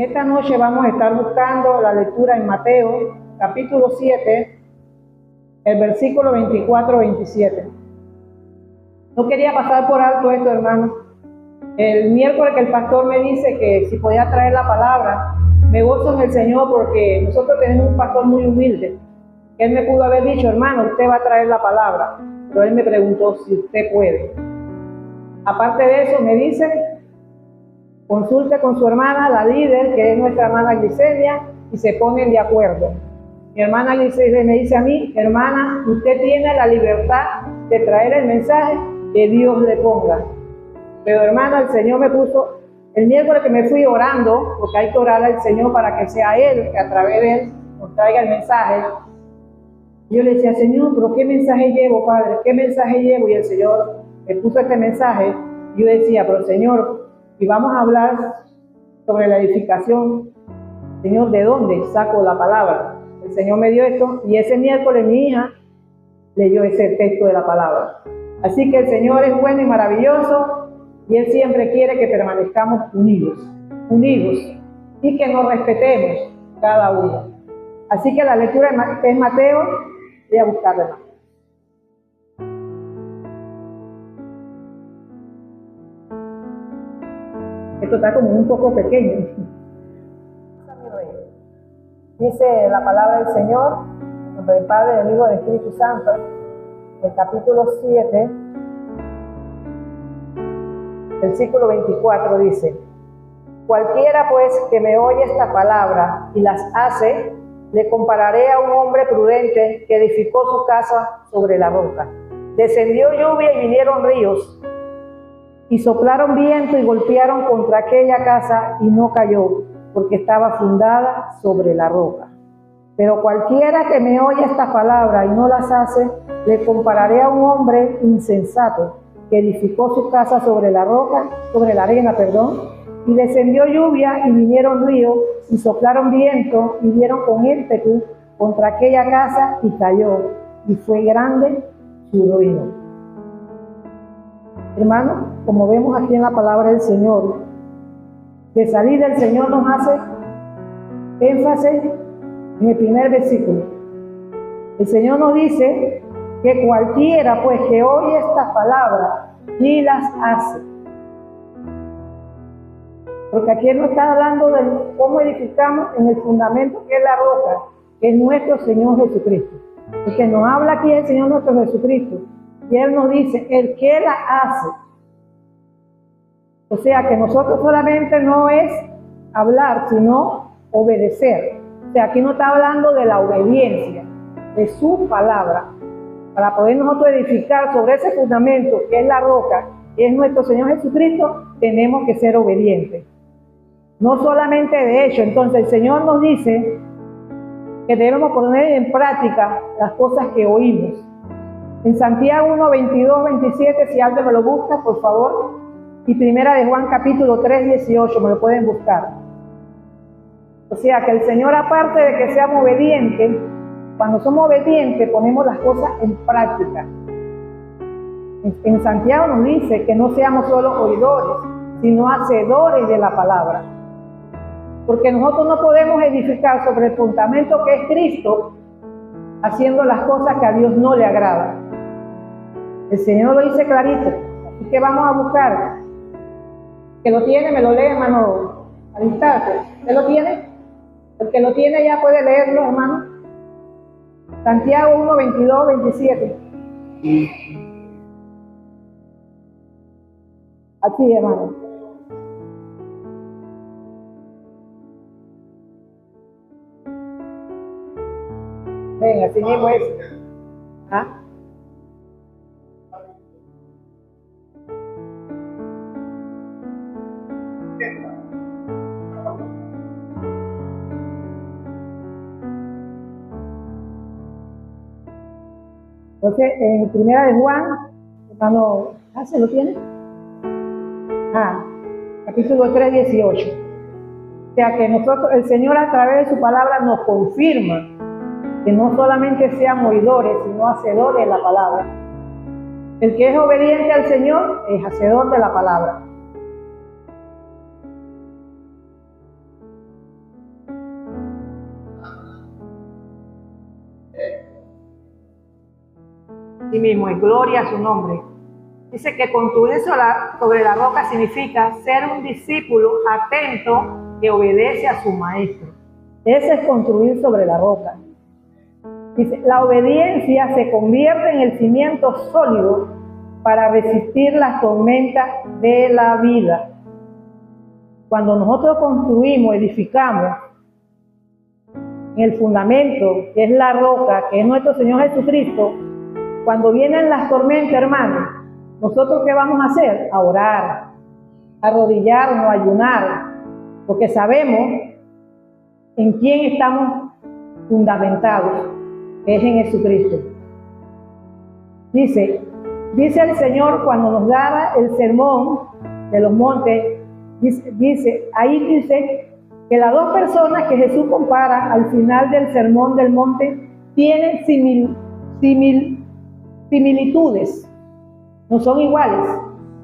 Esta noche vamos a estar buscando la lectura en Mateo, capítulo 7, el versículo 24-27. No quería pasar por alto esto, hermano. El miércoles que el pastor me dice que si podía traer la palabra, me gozo en el Señor porque nosotros tenemos un pastor muy humilde. Él me pudo haber dicho, hermano, usted va a traer la palabra, pero él me preguntó si usted puede. Aparte de eso, me dice, consulte con su hermana, la líder, que es nuestra hermana Grisenia, y se ponen de acuerdo. Mi hermana Grisenia me dice a mí, hermana, usted tiene la libertad de traer el mensaje que Dios le ponga. Pero hermana, el Señor me puso, el miércoles que me fui orando, porque hay que orar al Señor para que sea Él, que a través de Él nos traiga el mensaje. Yo le decía, Señor, pero ¿qué mensaje llevo, Padre? ¿Qué mensaje llevo? Y el Señor me puso este mensaje. Yo decía, pero Señor, y vamos a hablar sobre la edificación. Señor, ¿de dónde saco la palabra? El Señor me dio esto y ese miércoles mi hija leyó ese texto de la palabra. Así que el Señor es bueno y maravilloso y Él siempre quiere que permanezcamos unidos y que nos respetemos cada uno. Así que la lectura es Mateo, voy a buscarla más. Esto está como un poco pequeño. Dice la palabra del Señor, en nombre del Padre, del Hijo y del Espíritu Santo, el capítulo 7, versículo 24 dice, cualquiera pues que me oye esta palabra y las hace, le compararé a un hombre prudente que edificó su casa sobre la roca. Descendió lluvia y vinieron ríos, y soplaron viento y golpearon contra aquella casa y no cayó, porque estaba fundada sobre la roca. Pero cualquiera que me oye estas palabras y no las hace, le compararé a un hombre insensato que edificó su casa sobre la roca, sobre la arena, y descendió lluvia y vinieron ríos y soplaron viento y dieron con ímpetu contra aquella casa y cayó, y fue grande su ruina. Hermano, como vemos aquí en la palabra del Señor, de salir del Señor nos hace énfasis en el primer versículo. El Señor nos dice que cualquiera pues que oye estas palabras y las hace. Porque aquí Él nos está hablando de cómo edificamos en el fundamento que es la roca, que es nuestro Señor Jesucristo. El que nos habla aquí es el Señor nuestro Jesucristo. Y Él nos dice, el que la hace. O sea que nosotros solamente no es hablar, sino obedecer. O sea, aquí no está hablando de la obediencia, de su palabra. Para poder nosotros edificar sobre ese fundamento que es la roca, que es nuestro Señor Jesucristo, tenemos que ser obedientes. No solamente de hecho. Entonces el Señor nos dice que debemos poner en práctica las cosas que oímos. En Santiago 1, 22, 27, si alguien me lo busca, por favor. Y primera de Juan capítulo 3, 18, me lo pueden buscar. O sea que el Señor, aparte de que seamos obedientes, cuando somos obedientes ponemos las cosas en práctica. En Santiago nos dice que no seamos solo oidores, sino hacedores de la palabra. Porque nosotros no podemos edificar sobre el fundamento que es Cristo haciendo las cosas que a Dios no le agradan. El Señor lo dice clarito. Así que vamos a buscar. Que lo tiene, me lo lee, hermano, al instante. ¿Usted lo tiene? El que lo tiene ya puede leerlo, hermano. Santiago 1, 22, 27. Así, hermano. Venga, así mismo es. ¿Ah? Entonces, en primera de Juan, hermano, ¿se lo tiene? Capítulo 3, 18. O sea que nosotros, el Señor a través de su palabra nos confirma que no solamente seamos oidores, sino hacedores de la palabra. El que es obediente al Señor es hacedor de la palabra. mismo, es gloria a su nombre. Dice que construir sobre la roca significa ser un discípulo atento que obedece a su maestro. Ese es construir sobre la roca. Dice, la obediencia se convierte en el cimiento sólido para resistir las tormentas de la vida. Cuando nosotros construimos, edificamos en el fundamento, que es la roca, que es nuestro Señor Jesucristo, cuando vienen las tormentas, hermanos, ¿nosotros qué vamos a hacer? A orar, a arrodillarnos, a ayunar, porque sabemos en quién estamos fundamentados, que es en Jesucristo. Dice el Señor cuando nos daba el sermón de los montes, ahí dice que las dos personas que Jesús compara al final del sermón del monte tienen similitudes. No son iguales,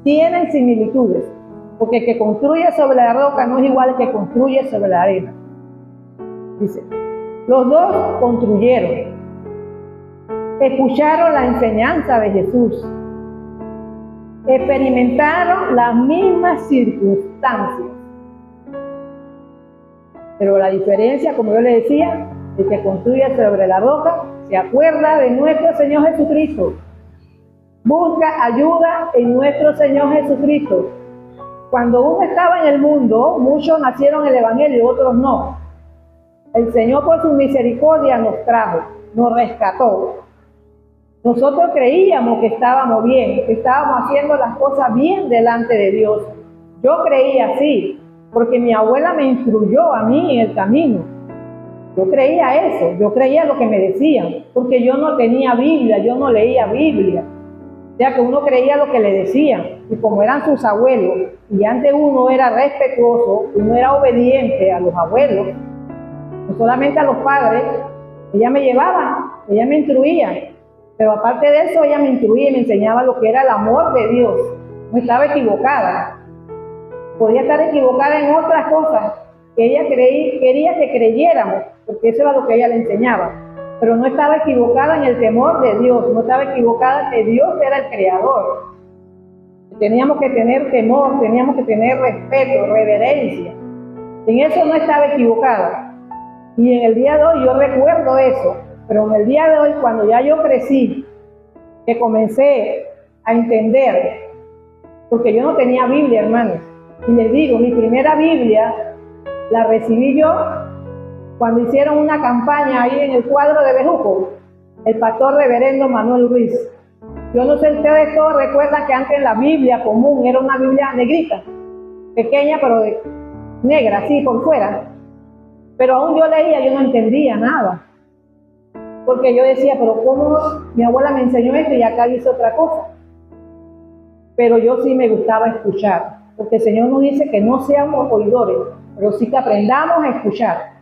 tienen similitudes, porque el que construye sobre la roca no es igual al que construye sobre la arena. Dice, los dos construyeron, escucharon la enseñanza de Jesús, experimentaron las mismas circunstancias, pero la diferencia, como yo le decía, el que construye sobre la roca se acuerda de nuestro Señor Jesucristo. Busca ayuda en nuestro Señor Jesucristo. Cuando uno estaba en el mundo, muchos nacieron en el Evangelio, otros no. El Señor por su misericordia nos trajo, nos rescató. Nosotros creíamos que estábamos bien, que estábamos haciendo las cosas bien delante de Dios. Yo creía así, porque mi abuela me instruyó a mí en el camino. Yo creía eso, yo creía lo que me decían, porque yo no tenía Biblia, yo no leía Biblia. O sea que uno creía lo que le decían, y como eran sus abuelos, y antes uno era respetuoso, uno era obediente a los abuelos, no solamente a los padres. Ella me llevaba, ella me instruía, pero aparte de eso ella me instruía y me enseñaba lo que era el amor de Dios. No estaba equivocada, podía estar equivocada en otras cosas que ella quería que creyéramos, porque eso era lo que ella le enseñaba. Pero no estaba equivocada en el temor de Dios, no estaba equivocada que Dios era el creador. Teníamos que tener temor, teníamos que tener respeto, reverencia. En eso no estaba equivocada. Y en el día de hoy yo recuerdo eso, pero en el día de hoy, cuando ya yo crecí, que comencé a entender, porque yo no tenía Biblia, hermanos, y les digo, mi primera Biblia la recibí yo cuando hicieron una campaña ahí en el cuadro de Bejuco, el pastor reverendo Manuel Ruiz. Yo no sé si ustedes todos recuerdan que antes la Biblia común era una Biblia negrita, pequeña pero negra, así por fuera. Pero aún yo leía, yo no entendía nada. Porque yo decía, pero ¿cómo mi abuela me enseñó esto y acá dice otra cosa? Pero yo sí me gustaba escuchar, porque el Señor nos dice que no seamos oidores, pero sí que aprendamos a escuchar.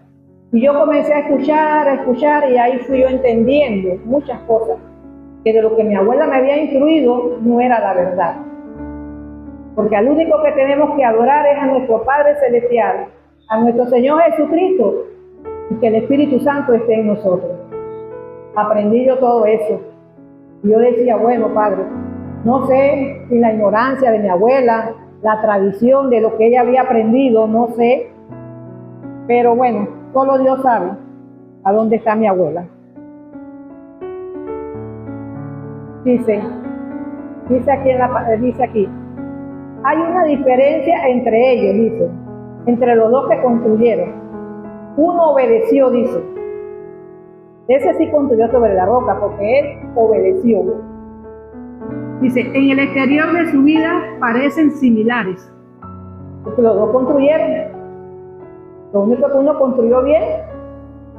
Y yo comencé a escuchar, y ahí fui yo entendiendo muchas cosas, que de lo que mi abuela me había instruido no era la verdad. Porque al único que tenemos que adorar es a nuestro Padre Celestial, a nuestro Señor Jesucristo, y que el Espíritu Santo esté en nosotros. Aprendí yo todo eso. Y yo decía, bueno, Padre, no sé si la ignorancia de mi abuela, la tradición de lo que ella había aprendido, no sé, pero bueno, solo Dios sabe a dónde está mi abuela. Dice aquí, hay una diferencia entre ellos, dice, entre los dos que construyeron. Uno obedeció, dice. Ese sí construyó sobre la roca, porque él obedeció. Dice, en el exterior de su vida parecen similares, porque los dos construyeron. Lo único que uno construyó bien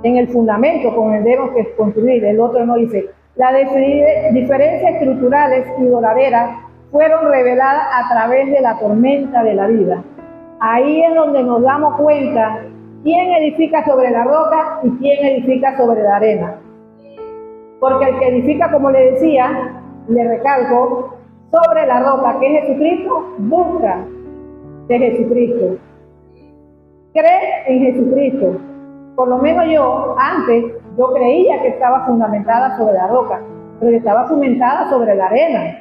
en el fundamento, con el debemos que construir, el otro no. Dice, las diferencias estructurales y duraderas fueron reveladas a través de la tormenta de la vida. Ahí es donde nos damos cuenta quién edifica sobre la roca y quién edifica sobre la arena. Porque el que edifica, como le decía, le recalco, sobre la roca, que es Jesucristo, busca de Jesucristo. Cree en Jesucristo. Por lo menos yo, antes, yo creía que estaba fundamentada sobre la roca. pero estaba cimentada sobre la arena.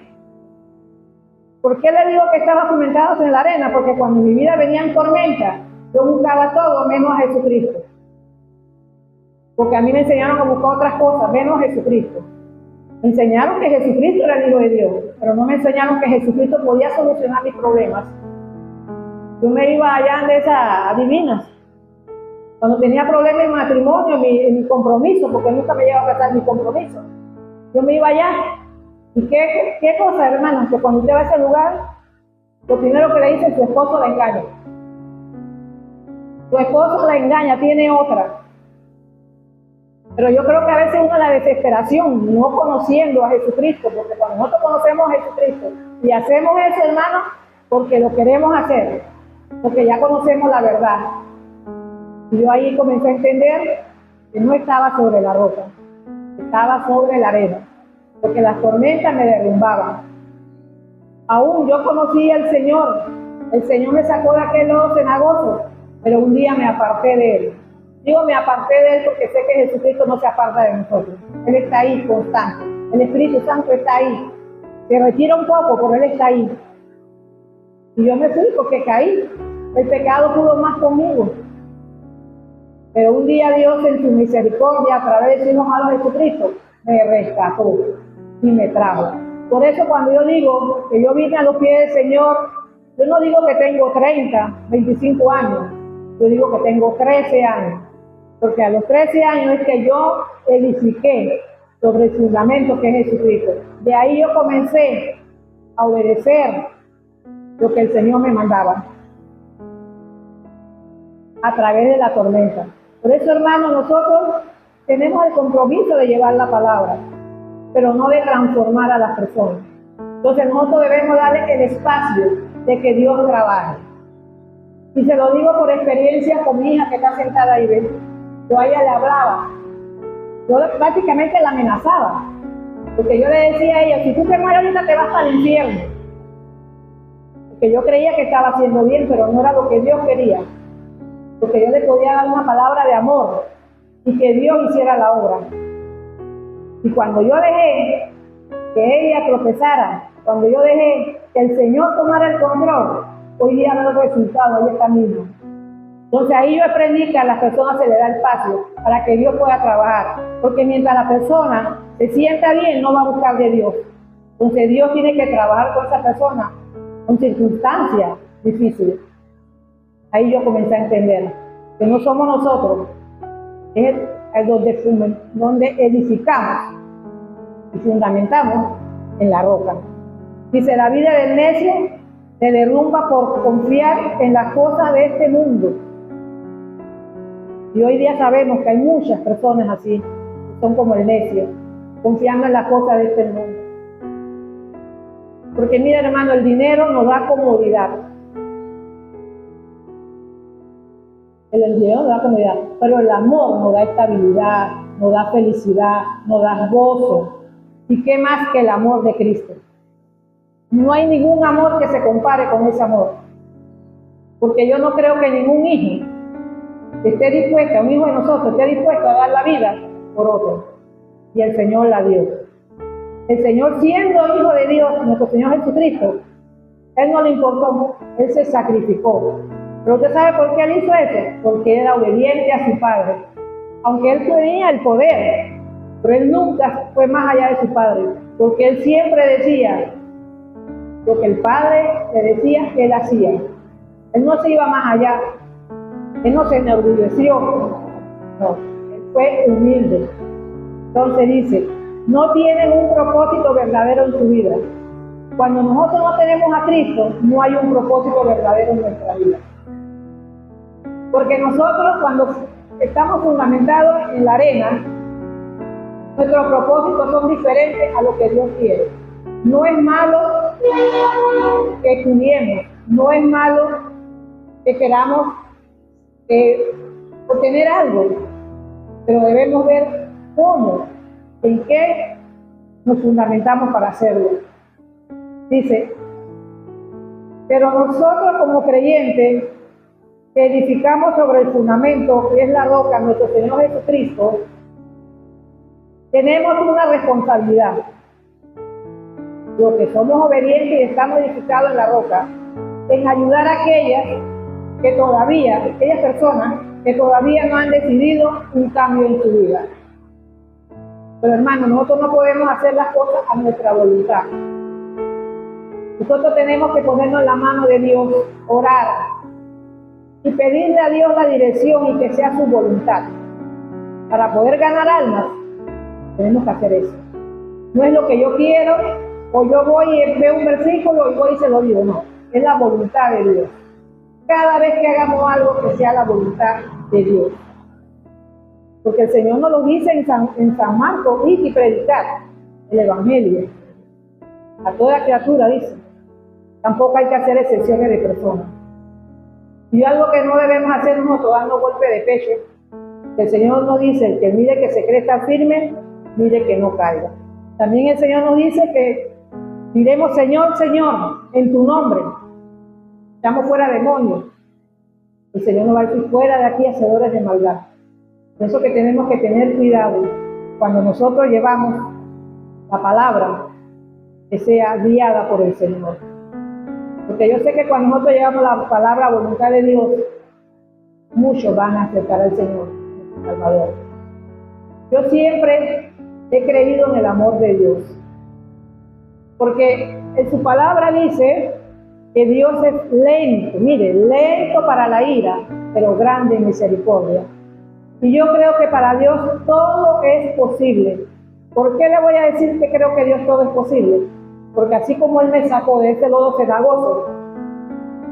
¿Por qué le digo que estaba cimentada sobre la arena? Porque cuando en mi vida venían tormentas, yo buscaba todo menos a Jesucristo. Porque a mí me enseñaron a buscar otras cosas, menos a Jesucristo. Me enseñaron que Jesucristo era el Hijo de Dios, pero no me enseñaron que Jesucristo podía solucionar mis problemas. Yo me iba allá de esas adivinas. Cuando tenía problemas en matrimonio, en mi compromiso, porque nunca me llevaba a casar mi compromiso, yo me iba allá. ¿Y qué cosa, hermanos? Que cuando usted va a ese lugar, lo primero que le dice, su esposo la engaña. Su esposo la engaña, tiene otra. Pero yo creo que a veces uno la desesperación, no conociendo a Jesucristo, porque cuando nosotros conocemos a Jesucristo y hacemos eso, hermano, porque lo queremos hacer, porque ya conocemos la verdad. Y yo ahí comencé a entender que no estaba sobre la roca, estaba sobre la arena, porque las tormentas me derrumbaban. Aún yo conocí al Señor, el Señor me sacó de aquel lodo cenagoso, pero un día me aparté de Él. Digo, me aparté de Él porque sé que Jesucristo no se aparta de nosotros. Él está ahí constante. El Espíritu Santo está ahí. Se retira un poco, pero Él está ahí. Y yo me fui porque caí. El pecado pudo más conmigo. Pero un día Dios en su misericordia, a través de su Hijo amado Jesucristo, me rescató y me trajo. Por eso cuando yo digo que yo vine a los pies del Señor, yo no digo que tengo 30, 25 años. Yo digo que tengo 13 años. Porque a los 13 años es que yo edifiqué sobre el fundamento que es Jesucristo. De ahí yo comencé a obedecer lo que el Señor me mandaba a través de la tormenta. Por eso, hermanos, nosotros tenemos el compromiso de llevar la palabra, pero no de transformar a las personas. Entonces nosotros debemos darle el espacio de que Dios trabaje. Y se lo digo por experiencia con mi hija que está sentada ahí, ¿ves? Yo a ella le hablaba, yo prácticamente la amenazaba, porque yo le decía a ella, si tú te mueres ahorita te vas para el infierno, porque yo creía que estaba haciendo bien, pero no era lo que Dios quería, porque yo le podía dar una palabra de amor y que Dios hiciera la obra. Y cuando yo dejé que ella tropezara, cuando yo dejé que el Señor tomara el control, hoy día veo el resultado, ahí está mismo. Entonces ahí yo aprendí que a las personas se le da espacio para que Dios pueda trabajar. Porque mientras la persona se sienta bien, no va a buscar de Dios. Entonces Dios tiene que trabajar con esa persona con circunstancias difíciles. Ahí yo comencé a entender que no somos nosotros, es donde edificamos y fundamentamos en la roca. Dice, la vida del necio se derrumba por confiar en las cosas de este mundo. Y hoy día sabemos que hay muchas personas así, que son como el necio, confiando en las cosas de este mundo. Porque mira, hermano, el dinero nos da comodidad. El dinero nos da comodidad, pero el amor nos da estabilidad, nos da felicidad, nos da gozo. ¿Y qué más que el amor de Cristo? No hay ningún amor que se compare con ese amor. Porque yo no creo que ningún hijo esté dispuesto, un hijo de nosotros, esté dispuesto a dar la vida por otro. Y el Señor la dio. El Señor, siendo hijo de Dios, nuestro Señor Jesucristo, Él no le importó, Él se sacrificó. Pero usted sabe por qué Él hizo eso, porque era obediente a su Padre. Aunque Él tenía el poder, pero Él nunca fue más allá de su Padre, porque Él siempre decía lo que el Padre le decía que Él hacía. Él no se iba más allá. Él no se enorgulleció, no, Él fue humilde. Entonces dice, no tienen un propósito verdadero en su vida. Cuando nosotros no tenemos a Cristo, no hay un propósito verdadero en nuestra vida. Porque nosotros cuando estamos fundamentados en la arena, nuestros propósitos son diferentes a lo que Dios quiere. No es malo que estudiemos, no es malo que queramos obtener algo, pero debemos ver cómo, en qué nos fundamentamos para hacerlo. Dice, pero nosotros como creyentes que edificamos sobre el fundamento que es la roca, nuestro Señor Jesucristo, tenemos una responsabilidad. Los que somos obedientes y estamos edificados en la roca, en ayudar a aquellas personas que todavía no han decidido un cambio en su vida. Pero hermano, nosotros no podemos hacer las cosas a nuestra voluntad. Nosotros tenemos que ponernos en la mano de Dios, orar y pedirle a Dios la dirección y que sea su voluntad. Para poder ganar almas, tenemos que hacer eso. No es lo que yo quiero, o yo voy y veo un versículo y voy y se lo digo, no. Es la voluntad de Dios. Cada vez que hagamos algo, que sea la voluntad de Dios. Porque el Señor nos lo dice en San Marcos, y predicar el Evangelio a toda criatura, dice. Tampoco hay que hacer excepciones de personas. Y algo que no debemos hacer nosotros, dando golpe de pecho, que el Señor nos dice, que mire que se cree estar firme, mire que no caiga. También el Señor nos dice que diremos, Señor, Señor, en tu nombre. Estamos fuera demonios. El Señor nos va a decir, fuera de aquí, hacedores de maldad. Por eso que tenemos que tener cuidado cuando nosotros llevamos la palabra, que sea guiada por el Señor. Porque yo sé que cuando nosotros llevamos la palabra a voluntad de Dios, muchos van a aceptar al Señor, el Salvador. Yo siempre he creído en el amor de Dios. Porque en su palabra dice que Dios es lento, mire, lento para la ira, pero grande en misericordia. Y yo creo que para Dios todo es posible. ¿Por qué le voy a decir que creo que Dios todo es posible? Porque así como Él me sacó de ese lodo cenagoso,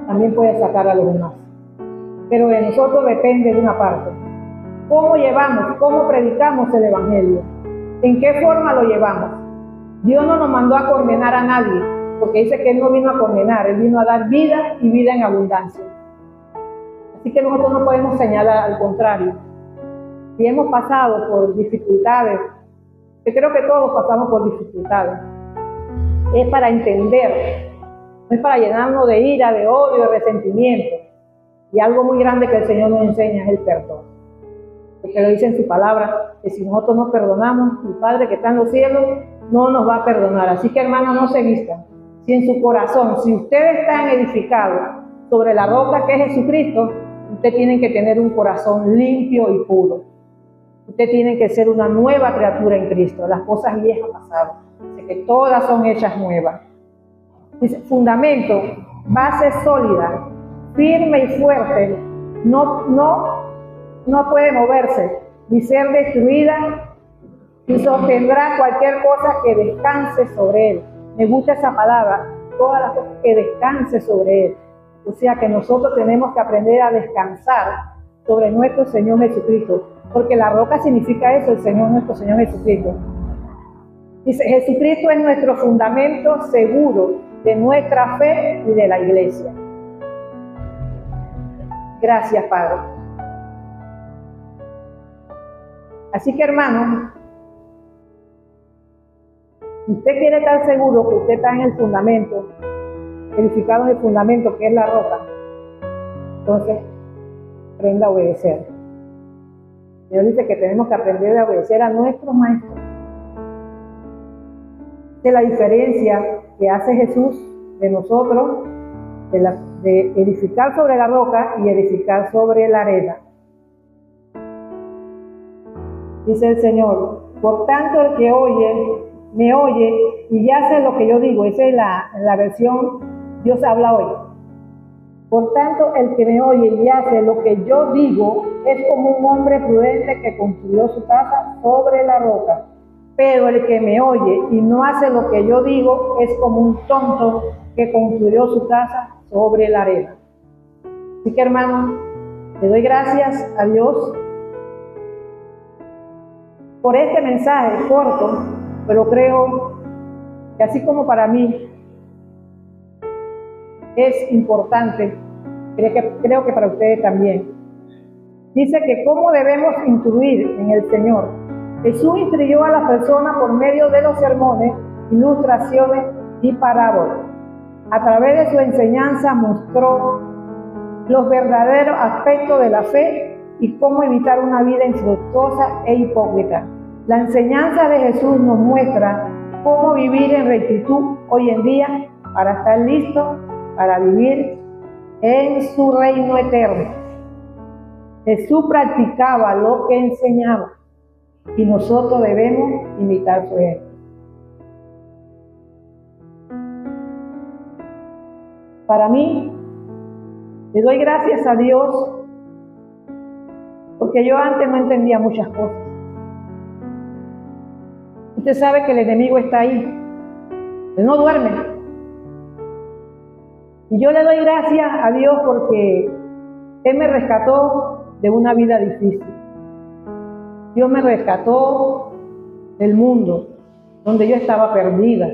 también puede sacar a los demás. Pero de nosotros depende de una parte. ¿Cómo llevamos, cómo predicamos el Evangelio? ¿En qué forma lo llevamos? Dios no nos mandó a condenar a nadie, porque dice que Él no vino a condenar, Él vino a dar vida y vida en abundancia. Así que nosotros no podemos señalar, al contrario. Si hemos pasado por dificultades, que creo que todos pasamos por dificultades, es para entender, no es para llenarnos de ira, de odio, de resentimiento. Y algo muy grande que el Señor nos enseña es el perdón. Porque lo dice en su palabra, que si nosotros no perdonamos, el Padre que está en los cielos no nos va a perdonar. Así que hermanos, no se vistan. Si en su corazón, si ustedes están edificados sobre la roca que es Jesucristo, ustedes tienen que tener un corazón limpio y puro. Ustedes tienen que ser una nueva criatura en Cristo. Las cosas viejas pasaron. Así que todas son hechas nuevas. Dice, fundamento, base sólida, firme y fuerte, no puede moverse ni ser destruida, y sostendrá cualquier cosa que descanse sobre él. Me gusta esa palabra, todas las cosas que descanse sobre él. O sea que nosotros tenemos que aprender a descansar sobre nuestro Señor Jesucristo, porque la roca significa eso, el Señor, nuestro Señor Jesucristo. Dice, Jesucristo es nuestro fundamento seguro de nuestra fe y de la iglesia. Gracias, Padre. Así que, hermano, si usted quiere estar seguro que usted está en el fundamento, edificado en el fundamento que es la roca, entonces aprenda a obedecer. Dios dice que tenemos que aprender a obedecer a nuestros maestros. Esta es la diferencia que hace Jesús de nosotros, de edificar sobre la roca y edificar sobre la arena. Dice el Señor, por tanto el que oye, me oye y ya hace lo que yo digo. Esa es la versión Dios habla hoy. Por tanto, el que me oye y hace lo que yo digo es como un hombre prudente que construyó su casa sobre la roca. Pero el que me oye y no hace lo que yo digo es como un tonto que construyó su casa sobre la arena. Así que, hermano, le doy gracias a Dios por este mensaje corto, pero creo que así como para mí es importante, creo que para ustedes también. Dice que cómo debemos instruir en el Señor. Jesús instruyó a las personas por medio de los sermones, ilustraciones y parábolas. A través de su enseñanza mostró los verdaderos aspectos de la fe y cómo evitar una vida infructuosa e hipócrita. La enseñanza de Jesús nos muestra cómo vivir en rectitud hoy en día para estar listos para vivir en su reino eterno. Jesús practicaba lo que enseñaba y nosotros debemos imitar su ejemplo. Para mí, le doy gracias a Dios porque yo antes no entendía muchas cosas. Usted sabe que el enemigo está ahí, él no duerme. Y yo le doy gracias a Dios porque Él me rescató de una vida difícil. Dios me rescató del mundo donde yo estaba perdida.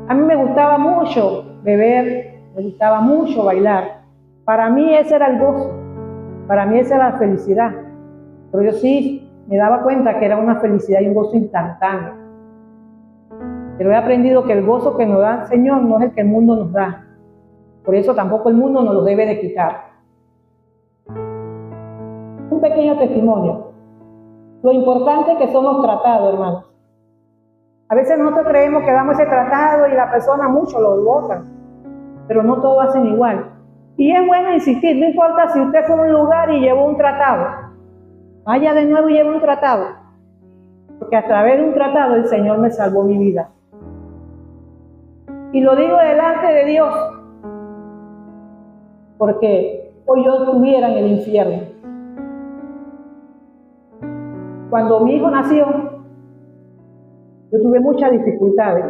A mí me gustaba mucho beber, me gustaba mucho bailar. Para mí ese era el gozo, para mí esa era la felicidad. Pero yo sí me daba cuenta que era una felicidad y un gozo instantáneo. Pero he aprendido que el gozo que nos da el Señor no es el que el mundo nos da. Por eso tampoco el mundo nos lo debe de quitar. Un pequeño testimonio. Lo importante que son los tratados, hermanos. A veces nosotros creemos que damos ese tratado y la persona mucho lo votan, pero no todos hacen igual. Y es bueno insistir, no importa si usted fue a un lugar y llevó un tratado. Vaya de nuevo y lleve un tratado. Porque a través de un tratado el Señor me salvó mi vida. Y lo digo delante de Dios, porque hoy yo estuviera en el infierno. Cuando mi hijo nació, yo tuve muchas dificultades,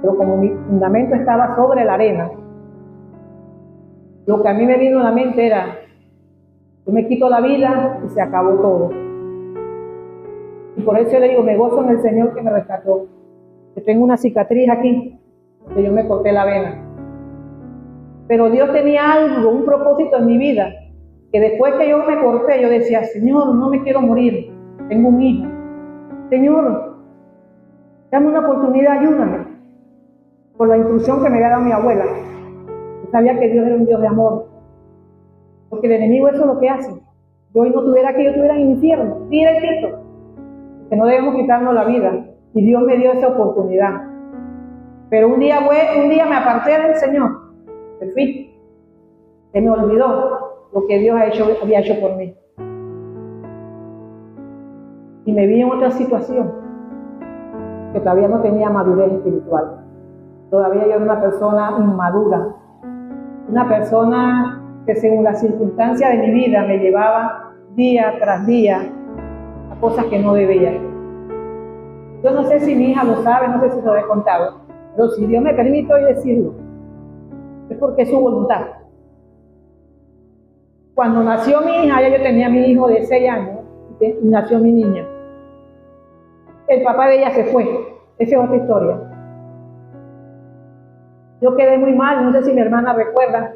pero como mi fundamento estaba sobre la arena, lo que a mí me vino a la mente era, yo me quito la vida y se acabó todo. Y por eso le digo, me gozo en el Señor que me rescató. Que tengo una cicatriz aquí, porque yo me corté la vena. Pero Dios tenía algo, un propósito en mi vida, que después que yo me corté, yo decía, Señor, no me quiero morir, tengo un hijo. Señor, dame una oportunidad, ayúdame. Por la instrucción que me había dado mi abuela. Yo sabía que Dios era un Dios de amor. Porque el enemigo eso es lo que hace. Yo hoy no estuviera aquí, yo estuviera en el infierno, directito. Que no debemos quitarnos la vida. Y Dios me dio esa oportunidad. Pero un día me aparté del Señor. Me fui. Se me olvidó lo que Dios había hecho por mí. Y me vi en otra situación. Que todavía no tenía madurez espiritual. Todavía yo era una persona inmadura. Una persona que según las circunstancias de mi vida me llevaba día tras día a cosas que no debía. Yo no sé si mi hija lo sabe, no sé si lo he contado, pero si Dios me permite hoy decirlo, es porque es su voluntad. Cuando nació mi hija, ya yo tenía a mi hijo de 6 años, y nació mi niña. El papá de ella se fue, esa es otra historia. Yo quedé muy mal, no sé si mi hermana recuerda,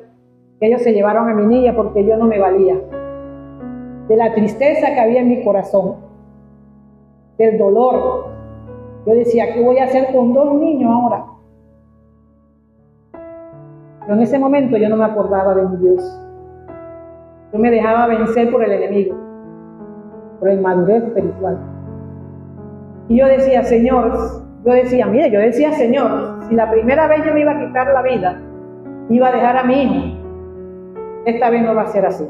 que ellos se llevaron a mi niña porque yo no me valía. De la tristeza que había en mi corazón, del dolor. Yo decía, ¿qué voy a hacer con 2 niños ahora? Pero en ese momento yo no me acordaba de mi Dios. Yo me dejaba vencer por el enemigo, por la inmadurez espiritual. Y yo decía, Señor, Señor, si la primera vez yo me iba a quitar la vida, iba a dejar a mi hijo, esta vez no va a ser así.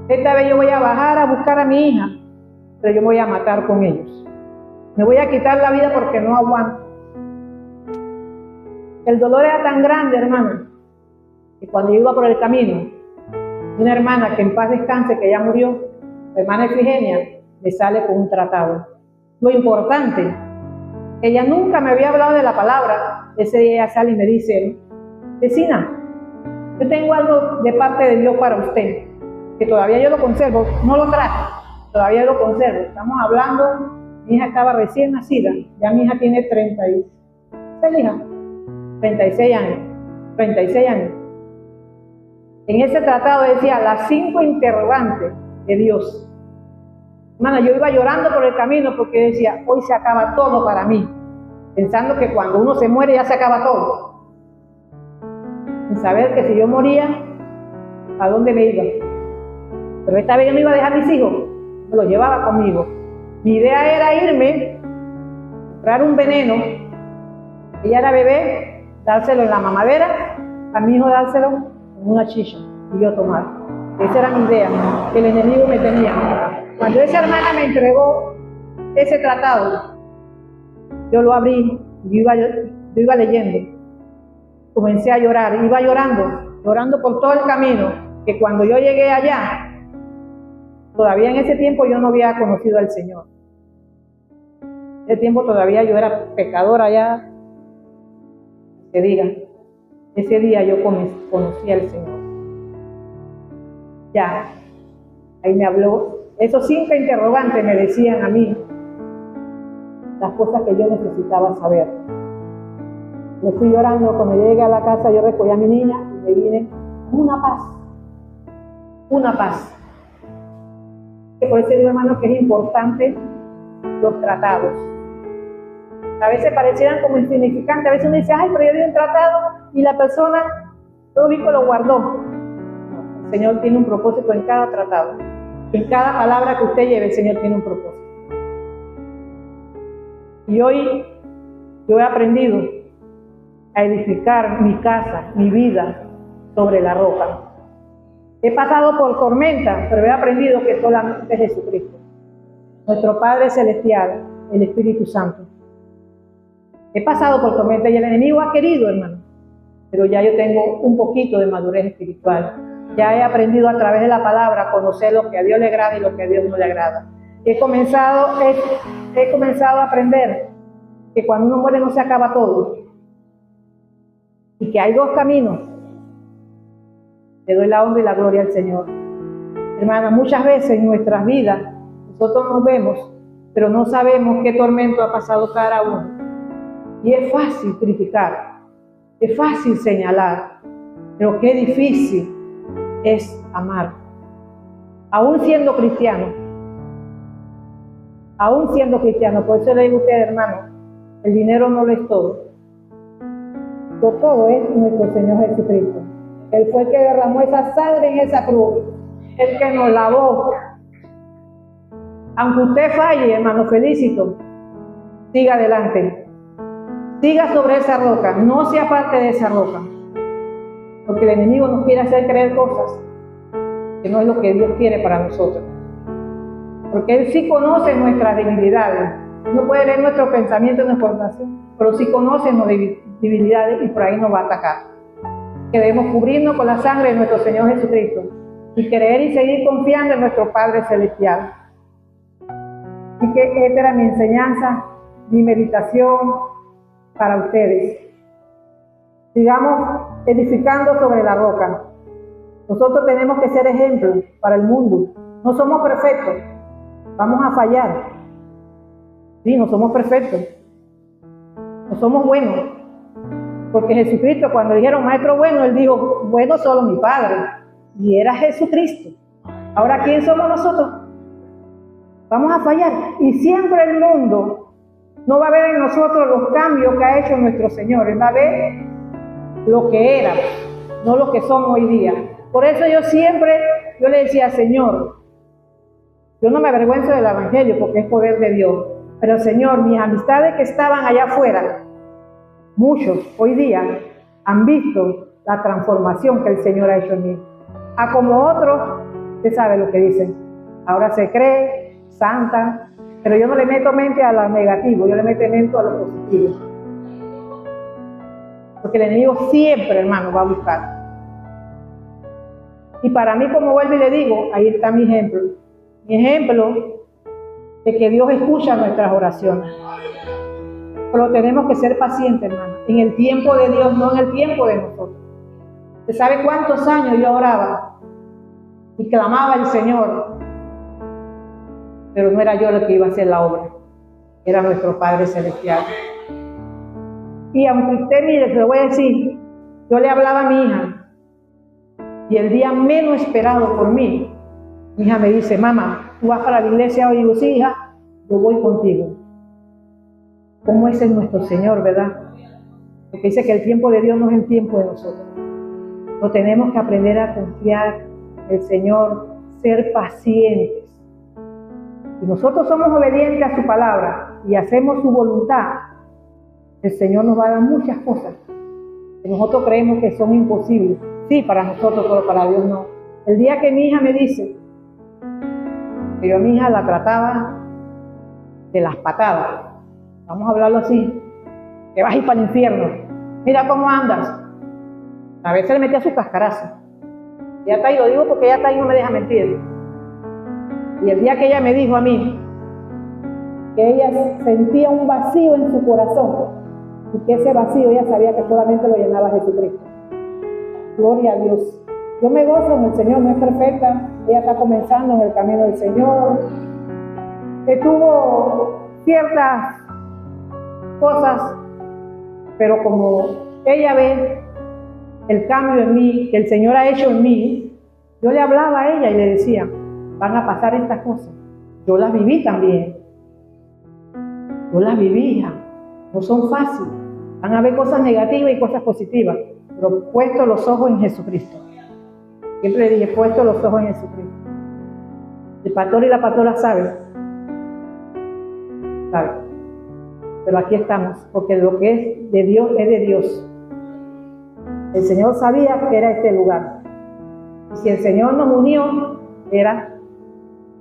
Esta vez yo voy a bajar a buscar a mi hija, pero yo me voy a matar con ellos. Me voy a quitar la vida porque no aguanto. El dolor era tan grande, hermana, que cuando yo iba por el camino, una hermana que en paz descanse, que ya murió, la hermana Efigenia, me sale con un tratado. Lo importante, ella nunca me había hablado de la palabra. Ese día ella sale y me dice, vecina, yo tengo algo de parte de Dios para usted, que todavía yo lo conservo, no lo traje, todavía lo conservo. Estamos hablando, mi hija estaba recién nacida, ya mi hija tiene 36 años. En ese tratado decía las 5 interrogantes de Dios. Hermana, yo iba llorando por el camino porque decía, hoy se acaba todo para mí, pensando que cuando uno se muere ya se acaba todo. Sin saber que si yo moría, ¿a dónde me iba? Pero esta vez yo no iba a dejar a mis hijos, me lo llevaba conmigo. Mi idea era irme, comprar un veneno, ella era bebé, dárselo en la mamadera, a mi hijo dárselo en una chicha y yo tomar. Esa era mi idea, que el enemigo me tenía. Cuando esa hermana me entregó ese tratado, yo lo abrí, yo iba leyendo, comencé a llorar, iba llorando por todo el camino, que cuando yo llegué allá, todavía en ese tiempo yo no había conocido al Señor. En ese tiempo todavía yo era pecadora ya, que digan, ese día yo conocí al Señor. Ya, ahí me habló, esos 5 interrogantes me decían a mí las cosas que yo necesitaba saber. Me fui llorando, cuando llegué a la casa yo recogí a mi niña y me vine una paz. Por eso digo, hermano, que es importante los tratados. A veces parecieran como insignificantes, a veces uno dice, ay, pero yo di un tratado y la persona, todo único lo guardó. El Señor tiene un propósito en cada tratado. En cada palabra que usted lleve, el Señor tiene un propósito. Y hoy yo he aprendido a edificar mi casa, mi vida, sobre la roca. He pasado por tormenta, pero he aprendido que solamente es Jesucristo, nuestro Padre Celestial, el Espíritu Santo. He pasado por tormenta y el enemigo ha querido, hermano, pero ya yo tengo un poquito de madurez espiritual. Ya he aprendido a través de la palabra a conocer lo que a Dios le agrada y lo que a Dios no le agrada. He comenzado a aprender que cuando uno muere no se acaba todo y que hay 2 caminos. Le doy la honra y la gloria al Señor. Hermana, muchas veces en nuestras vidas nosotros nos vemos, pero no sabemos qué tormento ha pasado cada uno. Y es fácil criticar, es fácil señalar, pero qué difícil es amar. Aún siendo cristiano, por eso le digo a usted, hermano, el dinero no lo es todo. Todo es nuestro Señor Jesucristo. Él fue el que derramó esa sangre en esa cruz, el que nos lavó. Aunque usted falle, hermano, felicito, siga adelante. Siga sobre esa roca, no se aparte de esa roca. Porque el enemigo nos quiere hacer creer cosas que no es lo que Dios quiere para nosotros. Porque Él sí conoce nuestras debilidades. No puede leer nuestros pensamientos y nuestra información, pero sí conoce nuestras debilidades y por ahí nos va a atacar. Que debemos cubrirnos con la sangre de nuestro Señor Jesucristo y creer y seguir confiando en nuestro Padre Celestial. Así que esta era mi enseñanza, mi meditación para ustedes. Sigamos edificando sobre la roca. Nosotros tenemos que ser ejemplos para el mundo. No somos perfectos, vamos a fallar. Sí, no somos perfectos, no somos buenos. Porque Jesucristo, cuando dijeron maestro bueno, Él dijo, bueno solo mi Padre. Y era Jesucristo. Ahora, ¿quién somos nosotros? Vamos a fallar. Y siempre el mundo no va a ver en nosotros los cambios que ha hecho nuestro Señor. Él va a ver lo que era, no lo que somos hoy día. Por eso yo le decía, Señor, yo no me avergüenzo del Evangelio porque es poder de Dios. Pero Señor, mis amistades que estaban allá afuera, muchos hoy día han visto la transformación que el Señor ha hecho en mí. A como otros, usted sabe lo que dicen. Ahora se cree santa, pero yo no le meto mente a lo negativo, yo le meto mente a lo positivo. Porque el enemigo siempre, hermano, va a buscar. Y para mí, como vuelvo y le digo, ahí está mi ejemplo. Mi ejemplo de que Dios escucha nuestras oraciones. Pero tenemos que ser pacientes, hermano, en el tiempo de Dios, no en el tiempo de nosotros. ¿Usted sabe cuántos años yo oraba y clamaba al Señor? Pero no era yo el que iba a hacer la obra, era nuestro Padre Celestial. Y aunque usted mire, se lo voy a decir, yo le hablaba a mi hija, y el día menos esperado por mí, mi hija me dice, mamá, ¿tú vas para la iglesia hoy? Y digo, sí, hija, yo voy contigo. ¿Cómo es nuestro Señor, verdad? Porque dice que el tiempo de Dios no es el tiempo de nosotros. No tenemos que aprender a confiar en el Señor, ser pacientes. Si nosotros somos obedientes a su palabra y hacemos su voluntad, el Señor nos va a dar muchas cosas que nosotros creemos que son imposibles. Sí, para nosotros, pero para Dios no. El día que mi hija me dice que yo a mi hija la trataba de las patadas, vamos a hablarlo así, que vas a ir para el infierno, mira cómo andas. A veces le metía su cascarazo. Ya está ahí, lo digo porque ya está ahí, no me deja mentir. Y el día que ella me dijo a mí que ella sentía un vacío en su corazón y que ese vacío ella sabía que solamente lo llenaba Jesucristo. Gloria a Dios. Yo me gozo en el Señor, no es perfecta, ella está comenzando en el camino del Señor, que tuvo ciertas cosas, pero como ella ve el cambio en mí, que el Señor ha hecho en mí, yo le hablaba a ella y le decía, van a pasar estas cosas. Yo las viví también. Yo las viví, hija. No son fáciles. Van a haber cosas negativas y cosas positivas, pero puesto los ojos en Jesucristo. Siempre le dije, puesto los ojos en Jesucristo. El pastor y la pastora saben. Pero aquí estamos, porque lo que es de Dios es de Dios. El Señor sabía que era este lugar. Y si el Señor nos unió, era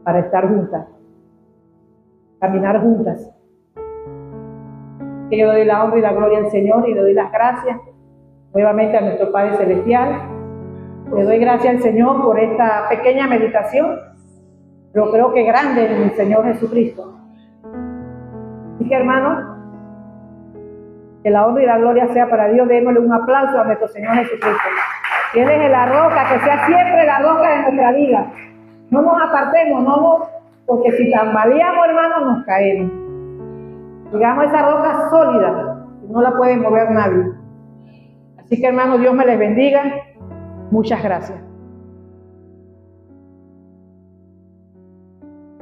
para estar juntas, caminar juntas. Que yo le doy la honra y la gloria al Señor y le doy las gracias nuevamente a nuestro Padre Celestial. Le doy gracias al Señor por esta pequeña meditación, pero creo que grande en el Señor Jesucristo. Así que, hermanos, que la honra y la gloria sea para Dios. Démosle un aplauso a nuestro Señor Jesucristo. Que Él es la roca, que sea siempre la roca de nuestra vida. No nos apartemos, porque si tambaleamos, hermanos, nos caemos. Digamos, esa roca sólida, no la puede mover nadie. Así que, hermanos, Dios me les bendiga. Muchas gracias.